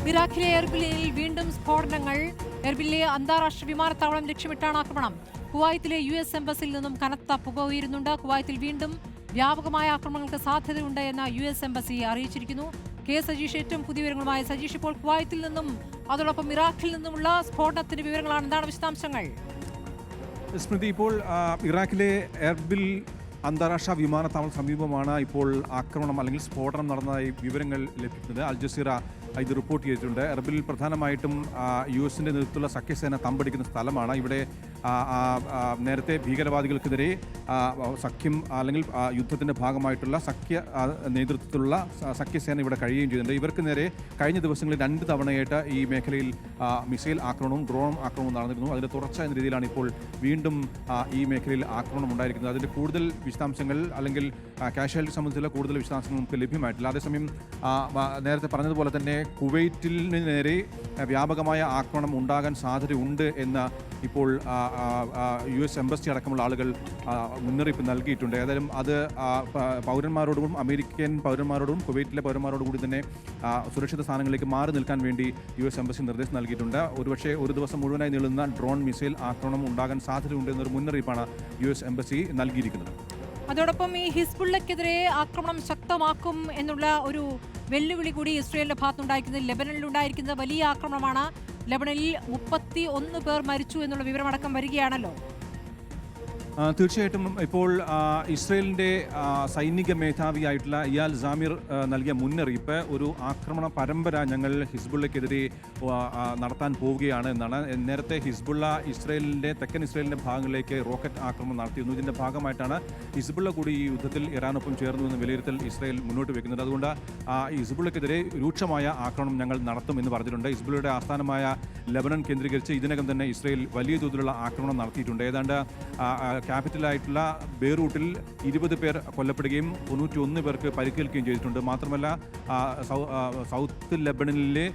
ഇറാഖിലെ എർബിലിൽ വീണ്ടും സ്ഫോടനങ്ങൾ. എർബിലിലെ അന്താരാഷ്ട്ര വിമാനത്താവളം ലക്ഷ്യമിട്ടാണ് ആക്രമണം. കുവൈത്തിലെ US എംബസിയിൽ നിന്നും കനത്ത പുക ഉയരുന്നുണ്ട്. കുവൈത്തിൽ വീണ്ടും വ്യാപകമായ ആക്രമണങ്ങൾക്ക് സാധ്യതയുണ്ട് എന്ന് US എംബസി അറിയിച്ചിരിക്കുന്നു. സജീഷ് ഏറ്റവും പുതിയ വിവരങ്ങളുമായി. സജീഷ്, ഇപ്പോൾ കുവൈത്തിൽ നിന്നും അതോടൊപ്പം ഇറാഖിൽ നിന്നുമുള്ള സ്ഫോടനത്തിന്റെ വിവരങ്ങളാണ്. എന്താണ് വിശദാംശങ്ങൾ? സ്മൃതി, ഇപ്പോൾ ഇറാഖിലെ എർബിൽ അന്താരാഷ്ട്ര വിമാനത്താവളം സമീപമാണ് ഇപ്പോൾ ആക്രമണം അല്ലെങ്കിൽ സ്ഫോടനം നടന്നതായി വിവരങ്ങൾ ലഭിക്കുന്നത്. അൽ ജസീറ ഇത് റിപ്പോർട്ട് ചെയ്തിട്ടുണ്ട്. എർബിലിൽ പ്രധാനമായിട്ടും US-ന്റെ നേതൃത്വത്തിലുള്ള സഖ്യസേന തമ്പടിക്കുന്ന സ്ഥലമാണ്. ഇവിടെ നേരത്തെ ഭീകരവാദികൾക്കെതിരെ സഖ്യം അല്ലെങ്കിൽ യുദ്ധത്തിൻ്റെ ഭാഗമായിട്ടുള്ള നേതൃത്വത്തിലുള്ള സഖ്യസേന ഇവിടെ കഴിയുകയും ചെയ്യുന്നുണ്ട്. ഇവർക്ക് നേരെ കഴിഞ്ഞ ദിവസങ്ങളിൽ 2 തവണയായിട്ട് ഈ മേഖലയിൽ മിസൈൽ ആക്രമണവും ഡ്രോൺ ആക്രമണവും നടന്നിരുന്നു. അതിൻ്റെ തുടർച്ച എന്ന രീതിയിലാണ് ഇപ്പോൾ വീണ്ടും ഈ മേഖലയിൽ ആക്രമണം ഉണ്ടായിരിക്കുന്നത്. അതിൻ്റെ കൂടുതൽ വിശദാംശങ്ങൾ അല്ലെങ്കിൽ കാഷ്വാലിറ്റി സംബന്ധിച്ചുള്ള കൂടുതൽ വിശദാംശങ്ങൾ നമുക്ക് ലഭ്യമായിട്ടില്ല. അതേസമയം നേരത്തെ പറഞ്ഞതുപോലെ തന്നെ കുവൈറ്റിന് നേരെ വ്യാപകമായ ആക്രമണം ഉണ്ടാകാൻ സാധ്യതയുണ്ട് എന്ന് ഇപ്പോൾ US എംബസി അടക്കമുള്ള ആളുകൾ മുന്നറിയിപ്പ് നൽകിയിട്ടുണ്ട്. ഏതായാലും അത് പൗരന്മാരോടും അമേരിക്കൻ പൗരന്മാരോടും കുവൈറ്റിലെ പൗരന്മാരോടും കൂടി തന്നെ സുരക്ഷിത സ്ഥാനങ്ങളിലേക്ക് മാറി നിൽക്കാൻ വേണ്ടി US എംബസി നിർദ്ദേശം നൽകിയിട്ടുണ്ട്. ഒരുപക്ഷെ ഒരു ദിവസം മുഴുവനായി നീളുന്ന ഡ്രോൺ മിസൈൽ ആക്രമണം ഉണ്ടാകാൻ സാധ്യതയുണ്ട് എന്നൊരു മുന്നറിയിപ്പാണ് US എംബസി നൽകിയിരിക്കുന്നത്. അതോടൊപ്പം ഈ ഹിസ്ബുള്ളക്കെതിരെ ആക്രമണം ശക്തമാക്കും എന്നുള്ള ഒരു വെല്ലുവിളി കൂടി ഇസ്രയേലിന്റെ ഭാഗത്തുണ്ടായിരിക്കുന്നത്. ലെബനനിലുണ്ടായിരിക്കുന്നത് വലിയ ആക്രമണമാണ്. ലെബനനിൽ 31 പേർ മരിച്ചു എന്നുള്ള വിവരമടക്കം വരികയാണല്ലോ. തീർച്ചയായിട്ടും ഇപ്പോൾ ഇസ്രയേലിൻ്റെ സൈനിക മേധാവിയായിട്ടുള്ള ഇയാൽ സാമിർ നൽകിയ മുന്നറിയിപ്പ് ഒരു ആക്രമണ പരമ്പര ഞങ്ങൾ ഹിസ്ബുള്ളക്കെതിരെ നടത്താൻ പോവുകയാണ് എന്നാണ്. നേരത്തെ ഹിസ്ബുള്ള തെക്കൻ ഇസ്രയേലിൻ്റെ ഭാഗങ്ങളിലേക്ക് റോക്കറ്റ് ആക്രമണം നടത്തിയിരുന്നു. ഇതിൻ്റെ ഭാഗമായിട്ടാണ് ഹിസ്ബുള്ള കൂടി ഈ യുദ്ധത്തിൽ ഇറാനൊപ്പം ചേർന്നു എന്ന് വിലയിരുത്തൽ ഇസ്രയേൽ മുന്നോട്ട് വയ്ക്കുന്നത്. അതുകൊണ്ട് ഹിസ്ബുള്ളക്കെതിരെ രൂക്ഷമായ ആക്രമണം ഞങ്ങൾ നടത്തുമെന്ന് പറഞ്ഞിട്ടുണ്ട്. ഹിസ്ബുള്ളയുടെ ആസ്ഥാനമായ ലെബനൻ കേന്ദ്രീകരിച്ച് ഇതിനകം തന്നെ ഇസ്രയേൽ വലിയ തോതിലുള്ള ആക്രമണം നടത്തിയിട്ടുണ്ട്. ഏതാണ്ട് ക്യാപിറ്റലായിട്ടുള്ള ബെയ്റൂട്ടിൽ 20 പേർ കൊല്ലപ്പെടുകയും 91 പേർക്ക് പരിക്കേൽക്കുകയും ചെയ്തിട്ടുണ്ട്. മാത്രമല്ല സൗത്ത് ലെബനനിലെ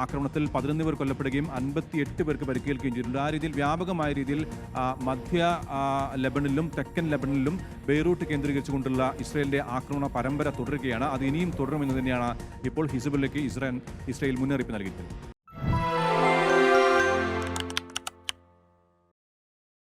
ആക്രമണത്തിൽ 11 പേർ കൊല്ലപ്പെടുകയും 58 പേർക്ക് പരിക്കേൽക്കുകയും ചെയ്തിട്ടുണ്ട്. ആ രീതിയിൽ വ്യാപകമായ രീതിയിൽ മധ്യ ലെബനനിലും തെക്കൻ ലെബനനിലും ബെയ്റൂട്ട് കേന്ദ്രീകരിച്ചുകൊണ്ടുള്ള ഇസ്രയേലിൻ്റെ ആക്രമണ പരമ്പര തുടരുകയാണ്. അത് ഇനിയും തുടരുമെന്ന് തന്നെയാണ് ഇപ്പോൾ ഹിസ്ബുള്ളയ്ക്ക് ഇസ്രയേൽ മുന്നറിയിപ്പ് നൽകിയിട്ടുള്ളത്.